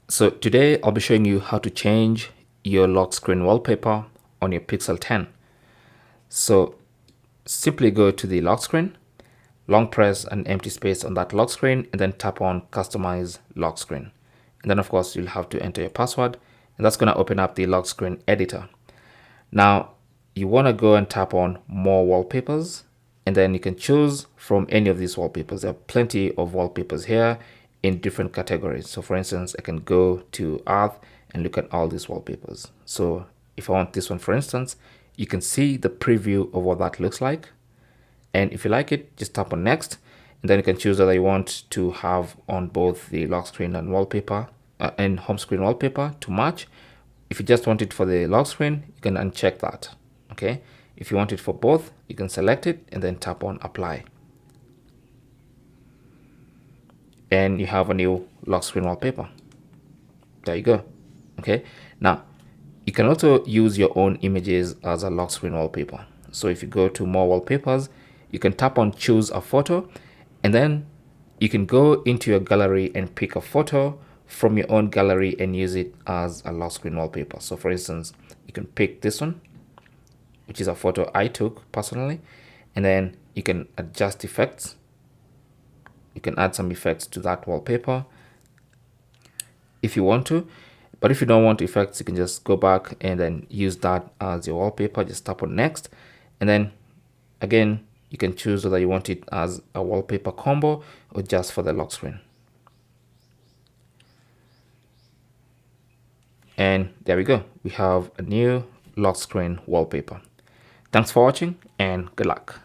So today I'll be showing you how to change your lock screen wallpaper on your Pixel 10. So simply go to the lock screen, long press an empty space on that lock screen, and then tap on customize lock screen. And then of course you'll have to enter your password, and that's going to open up the lock screen editor. Now you want to go and tap on more wallpapers, and then you can choose from any of these wallpapers. There are plenty of wallpapers here in different categories. So for instance, I can go to Earth and look at all these wallpapers. So if I want this one, for instance, you can see the preview of what that looks like. And if you like it, just tap on next, and then you can choose whether you want to have on both the lock screen and wallpaper and home screen wallpaper to match. If you just want it for the lock screen, you can uncheck that. Okay. If you want it for both, you can select it and then tap on apply. And you have a new lock screen wallpaper. There you go. Okay. Now you can also use your own images as a lock screen wallpaper. So if you go to more wallpapers, you can tap on choose a photo, and then you can go into your gallery and pick a photo from your own gallery and use it as a lock screen wallpaper. So for instance, you can pick this one, which is a photo I took personally, and then you can adjust effects. You can add some effects to that wallpaper if you want to, but if you don't want effects, you can just go back and then use that as your wallpaper. Just tap on next, and then again you can choose whether you want it as a wallpaper combo or just for the lock screen. And there we go, we have a new lock screen wallpaper. Thanks for watching and good luck.